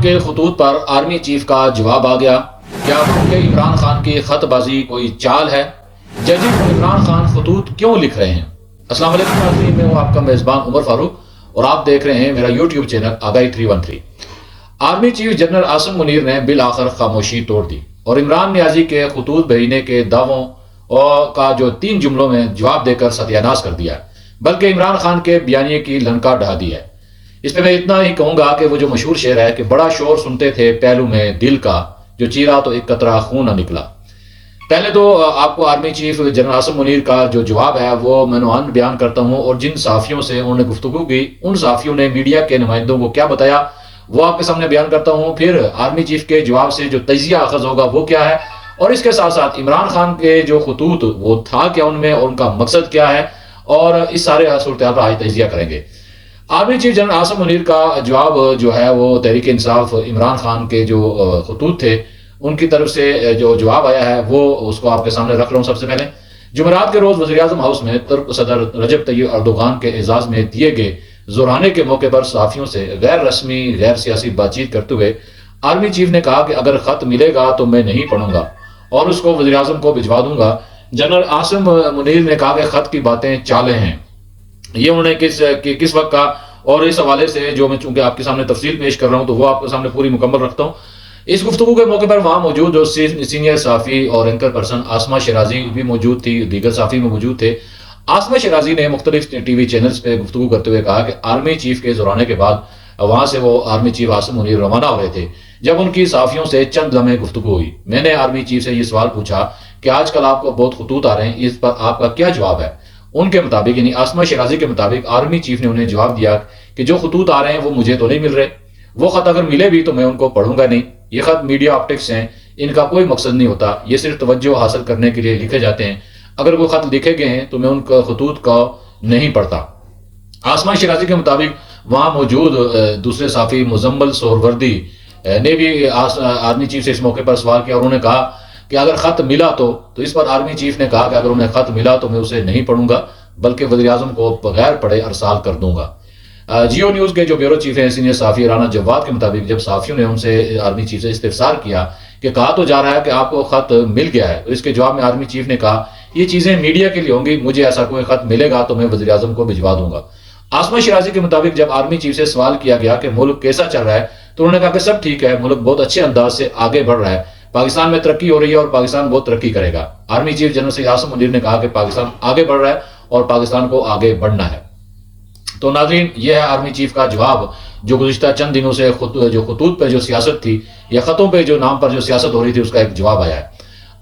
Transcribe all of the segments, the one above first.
کے خطوط پر army chief کا جواب آ گیا۔ کیا کہ عمران خان کی خط بازی کوئی چال ہے؟ ججز عمران خان خطوط کیوں لکھ رہے ہیں؟ السلام علیکم ناظرین، میں ہوں آپ کا میزبان عمر فاروق اور آپ دیکھ رہے ہیں میرا یوٹیوب چینل آگاہی 313۔ Army chief general Asim Munir نے بالآخر خاموشی توڑ دی اور عمران نیازی کے خطوط بھیجنے کے دعووں کا جو 3 جملوں میں جواب دے کر ستیہ ناش کر دیا، بلکہ عمران خان کے بیانیے کی لنکا ڈھا دی ہے۔ اس پہ میں اتنا ہی کہوں گا کہ وہ جو مشہور شعر ہے کہ بڑا شور سنتے تھے پہلو میں دل کا، جو چیرا تو ایک قطرہ خون نہ نکلا۔ پہلے تو آپ کو army chief general Asim Munir کا جو جواب ہے وہ میں عنوان بیان کرتا ہوں، اور جن صحافیوں سے انہوں نے گفتگو کی ان صحافیوں نے میڈیا کے نمائندوں کو کیا بتایا وہ آپ کے سامنے بیان کرتا ہوں۔ پھر آرمی چیف کے جواب سے جو تجزیہ اخذ ہوگا وہ کیا ہے، اور اس کے ساتھ ساتھ عمران خان کے جو خطوط وہ تھا کیا ان میں، اور ان کا مقصد کیا ہے، اور اس سارے صورتحال پر آج تجزیہ کریں گے۔ Army chief general Asim Munir کا جواب جو ہے وہ تحریک انصاف عمران خان کے جو خطوط تھے ان کی طرف سے جو جواب آیا ہے وہ اس کو آپ کے سامنے رکھ رہا ہوں۔ سب سے پہلے جمعرات کے روز وزیراعظم ہاؤس میں ترک صدر رجب طیب اردوغان کے اعزاز میں دیے گئے زورانے کے موقع پر صحافیوں سے غیر رسمی غیر سیاسی بات چیت کرتے ہوئے آرمی چیف نے کہا کہ اگر خط ملے گا تو میں نہیں پڑھوں گا اور اس کو وزیراعظم کو بھجوا دوں گا۔ جنرل عاصم منیر نے کہا کہ خط کی باتیں چالیں ہیں، یہ انہوں نے کس وقت کا، اور اس حوالے سے جو میں چونکہ آپ کے سامنے تفصیل پیش کر رہا ہوں تو وہ آپ کے سامنے پوری مکمل رکھتا ہوں۔ اس گفتگو کے موقع پر وہاں موجود جو سینئر صحافی اور اینکر پرسن عاصمہ شیرازی بھی موجود تھی، دیگر صحافی میں موجود تھے۔ عاصمہ شیرازی نے مختلف ٹی وی چینلز پہ گفتگو کرتے ہوئے کہا کہ آرمی چیف کے زورانے کے بعد وہاں سے وہ آرمی چیف عاصم منیر روانہ ہو رہے تھے جب ان کی صحافیوں سے چند لمحے گفتگو ہوئی۔ میں نے آرمی چیف سے یہ سوال پوچھا کہ آج کل آپ کو بہت خطوط آ رہے ہیں، اس پر آپ کا کیا جواب ہے؟ ان کے مطابق یعنی عاصمہ شیرازی کے مطابق آرمی چیف نے انہیں جواب دیا کہ جو خطوط آ رہے ہیں وہ مجھے تو نہیں مل رہے، وہ خط اگر ملے بھی تو میں ان کو پڑھوں گا نہیں، یہ خط میڈیا آپٹکس ہیں، ان کا کوئی مقصد نہیں ہوتا، یہ صرف توجہ حاصل کرنے کے لیے لکھے جاتے ہیں، اگر کوئی خط لکھے گئے ہیں تو میں ان کا خطوط کو نہیں پڑھتا۔ عاصمہ شیرازی کے مطابق وہاں موجود دوسرے صحافی مزمل سہروردی نے بھی آرمی چیف سے اس موقع پر سوال کیا اور انہوں نے کہا کہ اگر خط ملا تو اس پر آرمی چیف نے کہا کہ اگر انہیں خط ملا تو میں اسے نہیں پڑھوں گا بلکہ وزیراعظم کو بغیر پڑھے ارسال کر دوں گا۔ جیو نیوز کے جو بیورو چیف ہیں سینئر صحافی رانا جواد کے مطابق جب صحافیوں نے ان سے آرمی چیف سے استفسار کیا کہ کہا تو جا رہا ہے کہ آپ کو خط مل گیا ہے، تو اس کے جواب میں آرمی چیف نے کہا یہ چیزیں میڈیا کے لیے ہوں گی، مجھے ایسا کوئی خط ملے گا تو میں وزیراعظم کو بھجوا دوں گا۔ عاصمہ شیرازی کے مطابق جب آرمی چیف سے سوال کیا گیا کہ ملک کیسا چل رہا ہے تو انہوں نے کہا کہ سب ٹھیک ہے، ملک بہت اچھے انداز سے آگے بڑھ رہا ہے، پاکستان میں ترقی ہو رہی ہے اور پاکستان بہت ترقی کرے گا۔ Army chief general Syed Asim Munir نے کہا کہ پاکستان آگے بڑھ رہا ہے اور پاکستان کو آگے بڑھنا ہے۔ تو ناظرین یہ ہے آرمی چیف کا جواب جو گزشتہ چند دنوں سے جو خطوط پہ جو سیاست تھی یا خطوں پہ جو نام پر جو سیاست ہو رہی تھی اس کا ایک جواب آیا ہے۔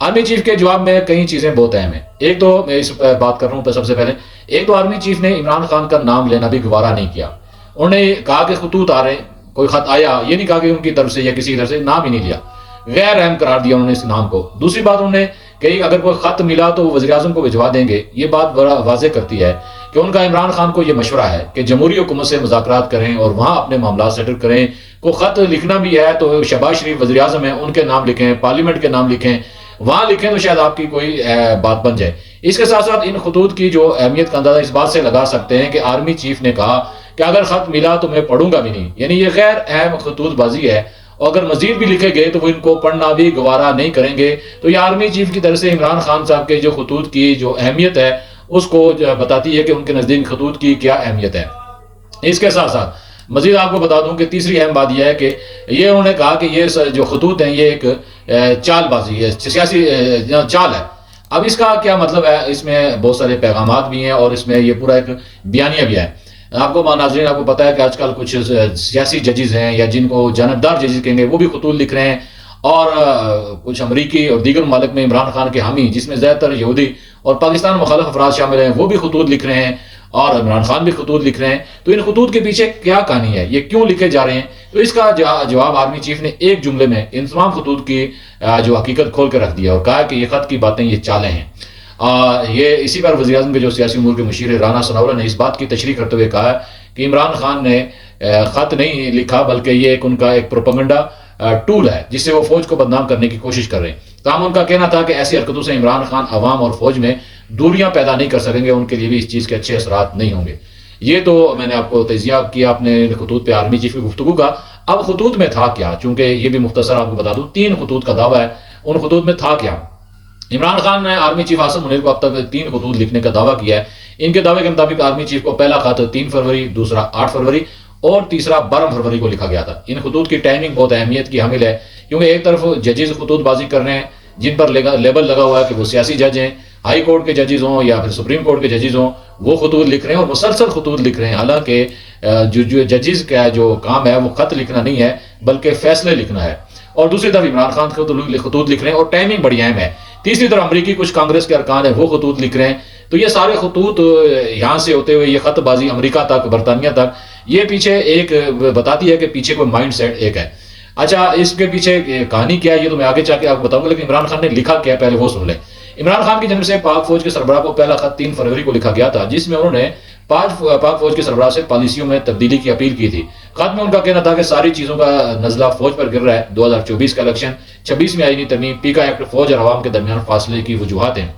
آرمی چیف کے جواب میں کئی چیزیں بہت اہم ہیں۔ ایک تو میں اس پہ بات کر رہا ہوں سب سے پہلے، ایک تو آرمی چیف نے عمران خان کا نام لینا بھی گوارا نہیں کیا۔ انہوں نے کہا کہ خطوط آ رہے ہیں، کوئی خط آیا، یہ نہیں کہا کہ ان کی طرف سے یا کسی طرف سے، نام ہی نہیں لیا، غیر اہم قرار دیا انہوں نے اس نام کو۔ دوسری بات انہوں نے کہ اگر کوئی خط ملا تو وہ وزیراعظم کو بھجوا دیں گے، یہ بات بڑا واضح کرتی ہے کہ ان کا عمران خان کو یہ مشورہ ہے کہ جمہوری حکومت سے مذاکرات کریں اور وہاں اپنے معاملات سیٹل کریں۔ کوئی خط لکھنا بھی ہے تو شہباز شریف وزیر اعظم ہیں ان کے نام لکھیں، پارلیمنٹ کے نام لکھیں، وہاں لکھیں تو شاید آپ کی کوئی بات بن جائے۔ اس کے ساتھ ساتھ ان خطوط کی جو اہمیت کا اندازہ اس بات سے لگا سکتے ہیں کہ آرمی چیف نے کہا کہ اگر خط ملا تو میں پڑھوں گا بھی نہیں، یعنی یہ غیر اہم خطوط بازی ہے، اور اگر مزید بھی لکھے گئے تو وہ ان کو پڑھنا بھی گوارا نہیں کریں گے۔ تو یہ آرمی چیف کی طرف سے عمران خان صاحب کے جو خطوط کی جو اہمیت ہے اس کو بتاتی ہے کہ ان کے نزدیک خطوط کی کیا اہمیت ہے۔ اس کے ساتھ ساتھ مزید آپ کو بتا دوں کہ تیسری اہم بات یہ ہے کہ یہ انہوں نے کہا کہ یہ جو خطوط ہیں یہ ایک چال بازی ہے، سیاسی چال ہے۔ اب اس کا کیا مطلب ہے؟ اس میں بہت سارے پیغامات بھی ہیں اور اس میں یہ پورا ایک بیانیہ بھی ہے۔ آپ کو ناظرین آپ کو پتا ہے کہ آج کل کچھ سیاسی ججز ہیں یا جن کو جانبدار ججز کہیں گے وہ بھی خطوط لکھ رہے ہیں، اور کچھ امریکی اور دیگر ممالک میں عمران خان کے حامی جس میں زیادہ تر یہودی اور پاکستان مخالف افراد شامل ہیں وہ بھی خطوط لکھ رہے ہیں، اور عمران خان بھی خطوط لکھ رہے ہیں۔ تو ان خطوط کے پیچھے کیا کہانی ہے، یہ کیوں لکھے جا رہے ہیں؟ تو اس کا جواب آرمی چیف نے ایک جملے میں ان تمام خطوط کی جو حقیقت کھول کے رکھ دیا اور کہا کہ یہ خط کی باتیں یہ چالیں ہیں۔ یہ اسی پر وزیر اعظم کے جو سیاسی امور کے مشیر رانا ثناءاللہ نے اس بات کی تشریح کرتے ہوئے کہا کہ عمران خان نے خط نہیں لکھا بلکہ یہ ان کا ایک پروپیگنڈا ٹول ہے جس سے وہ فوج کو بدنام کرنے کی کوشش کر رہے ہیں۔ تاہم ان کا کہنا تھا کہ ایسی حرکتوں سے عمران خان عوام اور فوج میں دوریاں پیدا نہیں کر سکیں گے، ان کے لیے بھی اس چیز کے اچھے اثرات نہیں ہوں گے۔ یہ تو میں نے آپ کو تجزیہ کیا اپنے خطوط پہ آرمی چیف کی گفتگو کا. اب خطوط میں تھا کیا، چونکہ یہ بھی مختصر آپ کو بتا دوں 3 خطوط کا دعویٰ ہے. ان خطوط میں تھا کیا؟ عمران خان نے آرمی چیف عاصم منیر کو اب تک 3 خطوط لکھنے کا دعویٰ کیا ہے. ان کے دعوے کے مطابق آرمی چیف کو پہلا خط 3 فروری، دوسرا 8 فروری اور تیسرا 12 فروری کو لکھا گیا تھا. ان خطوط کی ٹائمنگ بہت اہمیت کی حامل ہے، کیونکہ ایک طرف ججز خطوط بازی کر رہے ہیں جن پر لیبل لگا ہوا ہے کہ وہ سیاسی جج ہیں، ہائی کورٹ کے ججز ہوں یا پھر سپریم کورٹ کے ججز ہوں، وہ خطوط لکھ رہے ہیں اور مسلسل خطوط لکھ رہے ہیں. حالانکہ جو ججز کا جو کام ہے وہ خط لکھنا نہیں ہے بلکہ فیصلے لکھنا ہے. اور دوسری طرف عمران خان خطوط لکھ رہے ہیں اور ٹائمنگ بڑی اہم ہے. تیسری طرف امریکی کچھ کانگریس کے ارکان ہیں وہ خطوط لکھ رہے ہیں. تو یہ سارے خطوط یہاں سے ہوتے ہوئے یہ خط بازی امریکہ تک، برطانیہ تک، یہ پیچھے ایک بتاتی ہے کہ پیچھے کوئی مائنڈ سیٹ ایک ہے. اچھا، اس کے پیچھے کہانی کیا ہے یہ تو میں آگے چل کے آپ کو بتاؤں گا، لیکن عمران خان نے لکھا کیا ہے پہلے وہ سن لیں. عمران خان کی جانب سے پاک فوج کے سربراہ کو پہلا خط 3 فروری کو لکھا گیا تھا، جس میں انہوں نے پاک فوج کے سربراہ سے پالیسیوں میں تبدیلی کی اپیل کی تھی. خط میں ان کا کہنا تھا کہ ساری چیزوں کا نزلہ فوج پر گر رہا ہے. 2024 کا الیکشن، 26ویں آئینی ترمیم، پیکا ایکٹ فوج اور عوام کے درمیان فاصلے کی وجوہات ہیں.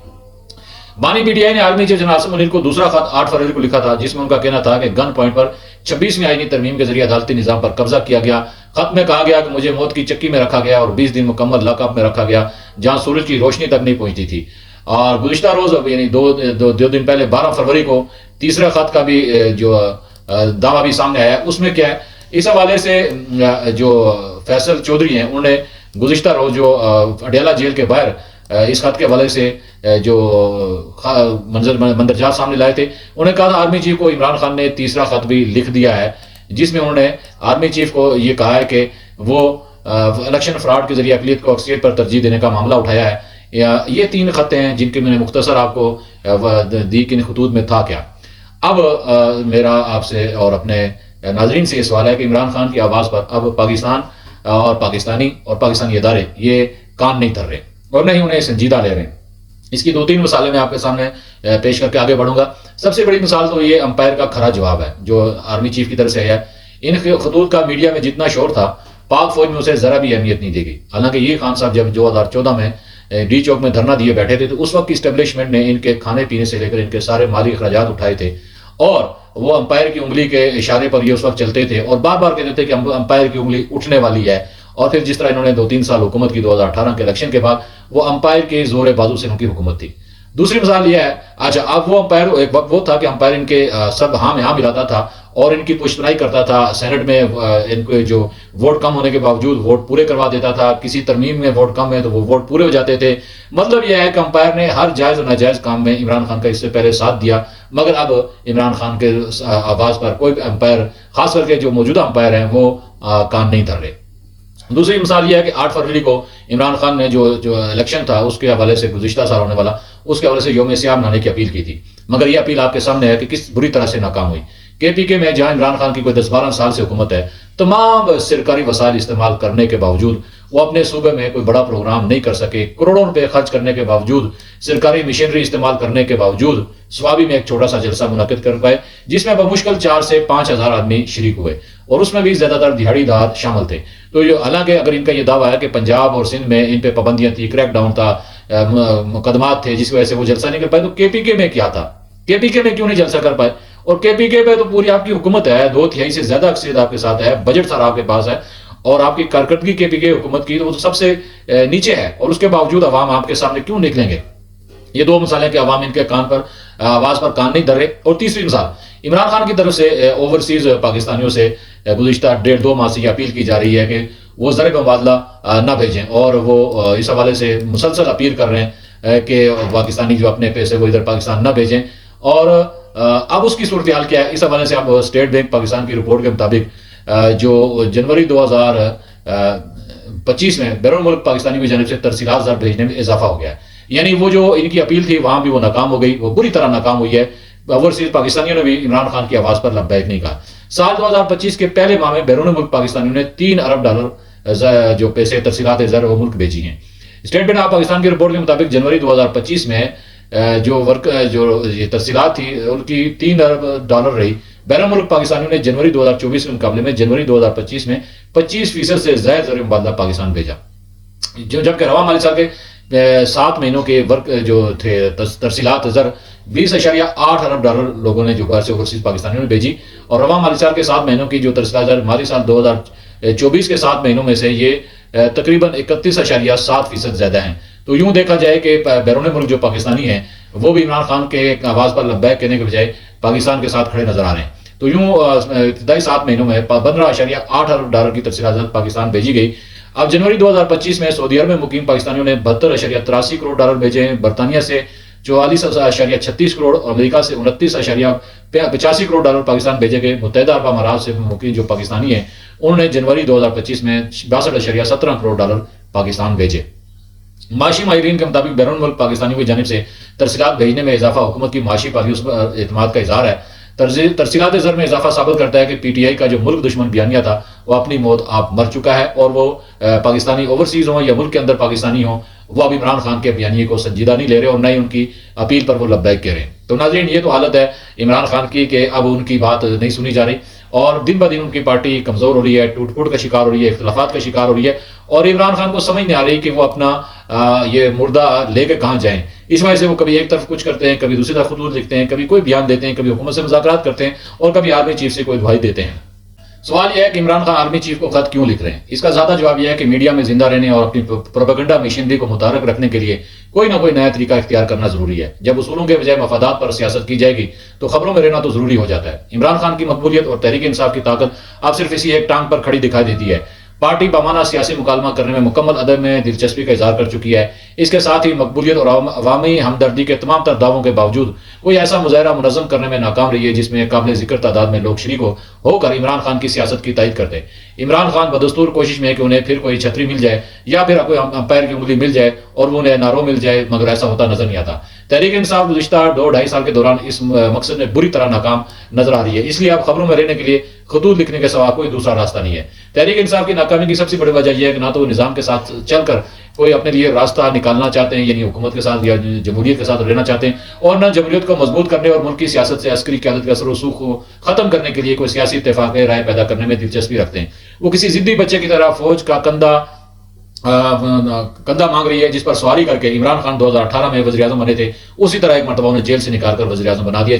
بانی پی ٹی آئی نے army chief general Asim Munir کو دوسرا خط 8 فروری کو لکھا تھا، جس میں ان کا کہنا تھا کہ گن پوائنٹ پر 26ویں آئینی ترمیم کے ذریعے عدالتی نظام پر قبضہ کیا گیا. خط میں کہا گیا کہ مجھے موت کی چکی میں رکھا گیا اور 20 دن مکمل لاک اپ میں رکھا گیا جہاں سورج کی روشنی تک نہیں پہنچتی تھی. اور گزشتہ روز یعنی دو دن پہلے 12 فروری کو تیسرے خط کا بھی جو دعویٰ بھی سامنے آیا. اس میں کیا ہے، اس حوالے سے جو فیصل چودھری ہیں انہوں نے گزشتہ روز جو اڈیالہ جیل کے باہر اس خط کے حوالے سے جو مندرجات سامنے لائے تھے، انہوں نے کہا تھا آرمی چیف کو عمران خان نے تیسرا خط بھی لکھ دیا ہے، جس میں انہوں نے آرمی چیف کو یہ کہا ہے کہ وہ الیکشن فراڈ کے ذریعے اقلیت کو اکثریت پر ترجیح دینے کا معاملہ اٹھایا ہے. یہ 3 خطیں ہیں جن کے میں نے مختصر آپ کو دی کہ خطوط میں تھا کیا. اب میرا آپ سے اور اپنے ناظرین سے یہ سوال ہے کہ عمران خان کی آواز پر اب پاکستان اور پاکستانی ادارے یہ کان نہیں دھر رہے اور نہ ہی انہیں سنجیدہ لے رہے ہیں. اس کی 2-3 مثالیں میں آپ کے سامنے پیش کر کے آگے بڑھوں گا. سب سے بڑی مثال تو یہ امپائر کا کھرا جواب ہے جو آرمی چیف کی طرف سے ہے. ان خطوط کا میڈیا میں جتنا شور تھا، پاک فوج میں اسے ذرا بھی اہمیت نہیں دے گی. حالانکہ یہ خان صاحب جب 2014 میں ڈی چوک میں دھرنا دیے بیٹھے تھے تو اس وقت کی اسٹیبلشمنٹ نے ان کے کھانے پینے سے لے کر ان کے سارے مالی اخراجات اٹھائے تھے اور وہ امپائر کی انگلی کے اشارے پر یہ اس وقت چلتے تھے اور بار بار کہتے تھے کہ امپائر کی انگلی اٹھنے والی ہے. اور پھر جس طرح انہوں نے 2-3 سال حکومت کی 2018 کے الیکشن کے بعد، وہ امپائر کے زور بازو سے ان کی حکومت تھی. دوسری مثال یہ ہے، اچھا اب وہ امپائر ایک وقت وہ تھا کہ امپائر ان کے سب ہاں میں ہاں ملاتا تھا اور ان کی پشتنائی کرتا تھا. سینٹ میں ان کے جو ووٹ کم ہونے کے باوجود ووٹ پورے کروا دیتا تھا. کسی ترمیم میں ووٹ کم ہے تو وہ ووٹ پورے ہو جاتے تھے. مطلب یہ ہے کہ امپائر نے ہر جائز اور ناجائز کام میں عمران خان کا اس سے پہلے ساتھ دیا، مگر اب عمران خان کے آواز پر کوئی امپائر، خاص کر کے جو موجودہ امپائر ہیں، وہ کان نہیں دھر رہے. دوسری مثال یہ ہے کہ 8 فروری کو عمران خان نے جو الیکشن تھا اس کے حوالے سے، گزشتہ سال ہونے والا، اس کے حوالے سے یوم سیاہ منانے کی اپیل کی تھی. مگر یہ اپیل آپ کے سامنے ہے کہ کس بری طرح سے ناکام ہوئی. کے پی کے میں جہاں عمران خان کی کوئی 10-12 سال سے حکومت ہے، تمام سرکاری وسائل استعمال کرنے کے باوجود وہ اپنے صوبے میں کوئی بڑا پروگرام نہیں کر سکے. کروڑوں روپے خرچ کرنے کے باوجود، سرکاری مشینری استعمال کرنے کے باوجود سوابی میں ایک چھوٹا سا جلسہ منعقد کر پائے جس میں بمشکل 4 سے 5 ہزار آدمی شریک ہوئے اور اس میں بھی زیادہ تر دہاڑی دار شامل تھے. تو حالانکہ اگر ان کا یہ دعویٰ ہے کہ پنجاب اور سندھ میں ان پہ پابندیاں تھی، کریک ڈاؤن تھا، مقدمات تھے جس کی وجہ سے وہ جلسہ نہیں کر پائے، تو کے پی کے میں کیا تھا؟ کے پی کے میں کیوں نہیں جلسہ کر پائے؟ اور کے پی کے پہ تو پوری آپ کی حکومت ہے، 2/3 سے زیادہ اکثریت آپ کے ساتھ ہے، بجٹ سارا آپ کے پاس ہے اور آپ کی کارکردگی کے پی کے حکومت کی تو وہ تو سب سے نیچے ہے، اور اس کے باوجود عوام آپ کے سامنے کیوں نکلیں گے؟ یہ 2 مثالیں کہ عوام ان کے کان پر آواز پر کان نہیں دھر رہے. اور تیسری مثال، عمران خان کی طرف سے اوورسیز پاکستانیوں سے گزشتہ 1.5-2 ماہ سے یہ اپیل کی جا رہی ہے کہ وہ زر مبادلہ نہ بھیجیں اور وہ اس حوالے سے مسلسل اپیل کر رہے ہیں کہ پاکستانی جو اپنے پیسے وہ ادھر پاکستان نہ بھیجیں. اور اب اس کی صورتحال کیا ہے؟ اس حوالے سے اب اسٹیٹ بینک پاکستان کی رپورٹ کے مطابق جو جنوری 2025 میں بیرون ملک پاکستانی کی جانب سے ترسیلات زر بھیجنے میں اضافہ ہو گیا ہے. یعنی وہ جو ان کی اپیل تھی وہاں بھی وہ ناکام ہو گئی، وہ بری طرح ناکام ہوئی ہے. اوورسیز پاکستانیوں نے بھی عمران خان کی آواز پر لبیک نہیں کہا. سال 2025 کے پہلے ماہ میں بیرون ملک پاکستانیوں نے $3 ارب جو پیسے ترسیلات زر وہ ملک بھیجی ہیں. اسٹیٹ بینک آف پاکستان کی رپورٹ کے مطابق جنوری 2025 میں جو یہ ترسیلات تھی ان کی $3 ارب رہی. بیرون ملک پاکستانیوں نے جنوری 2024 کے مقابلے میں جنوری 2025 میں 25% سے زائد زر مبادلہ پاکستان بھیجا، جبکہ رواں مالی سال کے 7 مہینوں کے جو تھے ترسیلات زر 20.8 ارب ڈالر لوگوں نے جو باہر سے اوورسیز پاکستانیوں نے بھیجی، اور رواں مالی سال کے 7 مہینوں کی جو ترسیلات مالی سال 2024 کے 7 مہینوں میں سے یہ تقریباً 31.7% زیادہ ہیں۔ تو یوں دیکھا جائے کہ بیرون ملک جو پاکستانی ہیں وہ بھی عمران خان کے آواز پر لبیک کہنے کے بجائے پاکستان کے ساتھ کھڑے نظر آ رہے ہیں۔ تو یوں ابتدائی 7 مہینوں میں 15.8 ارب ڈالر کی ترسیلات پاکستان بھیجی گئی۔ اب جنوری 2025 میں سعودی عرب میں مقیم پاکستانیوں نے 72.83 کروڑ ڈالر بھیجے ہیں، برطانیہ سے 44.36 کروڑ، امریکہ سے 29.85 کروڑ ڈالر پاکستان بھیجے گئے۔ متحدہ عرب امارات سے مقیم جو پاکستانی ہیں انہوں نے جنوری 2025 میں 62.17 کروڑ ڈالر پاکستان بھیجے۔ معاشی ماہرین کے مطابق بیرون ملک پاکستانیوں کی جانب سے ترسیلات بھیجنے میں اضافہ حکومت کی معاشی پالیسیوں پر اعتماد کا اظہار ہے۔ ترسیلات زر میں اضافہ ثابت کرتا ہے کہ پی ٹی آئی کا جو ملک دشمن بیانیہ تھا وہ اپنی موت آپ مر چکا ہے، اور وہ پاکستانی اوورسیز ہوں یا ملک کے اندر پاکستانی ہوں، وہ اب عمران خان کے بیانیے کو سنجیدہ نہیں لے رہے اور نہ ہی ان کی اپیل پر وہ لبیک کہہ رہے ہیں۔ تو ناظرین، یہ تو حالت ہے عمران خان کی کہ اب ان کی بات نہیں سنی جا رہی، اور دن بہ دن ان کی پارٹی کمزور ہو رہی ہے، ٹوٹ پھوٹ کا شکار ہو رہی ہے، اختلافات کا شکار ہو رہی ہے، اور عمران خان کو سمجھ نہیں آ رہی کہ وہ اپنا یہ مردہ لے کے کہاں جائیں۔ اس وجہ سے وہ کبھی ایک طرف کچھ کرتے ہیں، کبھی دوسری طرف خطوط لکھتے ہیں، کبھی کوئی بیان دیتے ہیں، کبھی حکومت سے مذاکرات کرتے ہیں، اور کبھی آرمی چیف سے کوئی دعائی دیتے ہیں۔ سوال یہ ہے کہ عمران خان آرمی چیف کو خط کیوں لکھ رہے ہیں؟ اس کا زیادہ جواب یہ ہے کہ میڈیا میں زندہ رہنے اور اپنی پروپیگنڈا مشینری کو متحرک رکھنے کے لیے کوئی نہ کوئی نیا طریقہ اختیار کرنا ضروری ہے۔ جب اصولوں کے بجائے مفادات پر سیاست کی جائے گی تو خبروں میں رہنا تو ضروری ہو جاتا ہے۔ عمران خان کی مقبولیت اور تحریک انصاف کی طاقت اب صرف اسی ایک ٹانگ پر کھڑی دکھائی دیتی ہے۔ پارٹی بامانہ سیاسی مکالمہ کرنے میں مکمل عدم دلچسپی کا اظہار کر چکی ہے۔ اس کے ساتھ ہی مقبولیت اور عوامی ہمدردی کے تمام تر دعووں کے باوجود کوئی ایسا مظاہرہ منظم کرنے میں ناکام رہی ہے جس میں قابل ذکر تعداد میں لوگ شریک ہو کر عمران خان کی سیاست کی تائید کرتے ہیں۔ عمران خان بدستور کوشش میں ہے کہ انہیں پھر کوئی چھتری مل جائے یا پھر کوئی امپائر کی انگلی مل جائے اور وہ انہیں نارو مل جائے، مگر ایسا ہوتا نظر نہیں آتا۔ تحریک انصاف گزشتہ 2-2.5 سال کے دوران اس مقصد میں بری طرح ناکام نظر آ رہی ہے، اس لیے اب خبروں میں رہنے کے لیے خطوط لکھنے کے سوا کوئی دوسرا راستہ نہیں ہے۔ تحریک انصاف کی ناکامی کی سب سے بڑی وجہ یہ ہے کہ نہ تو وہ نظام کے ساتھ چل کر کوئی اپنے لیے راستہ نکالنا چاہتے ہیں، یعنی حکومت کے ساتھ یا جمہوریت کے ساتھ رہنا چاہتے ہیں، اور نہ جمہوریت کو مضبوط کرنے اور ملک کی سیاست سے عسکری قیادت کے اثر و رسوخ کو ختم کرنے کے لیے کوئی سیاسی اتفاق رائے پیدا کرنے میں دلچسپی رکھتے ہیں۔ وہ کسی ضدی بچے کی طرح فوج کا کندھا مانگ رہی ہے جس پر سواری کر کے عمران خان 2018 میں وزیر اعظم بنے تھے، اسی طرح ایک مرتبہ انہیں جیل سے نکال کر وزیر اعظم بنا دیا جائے۔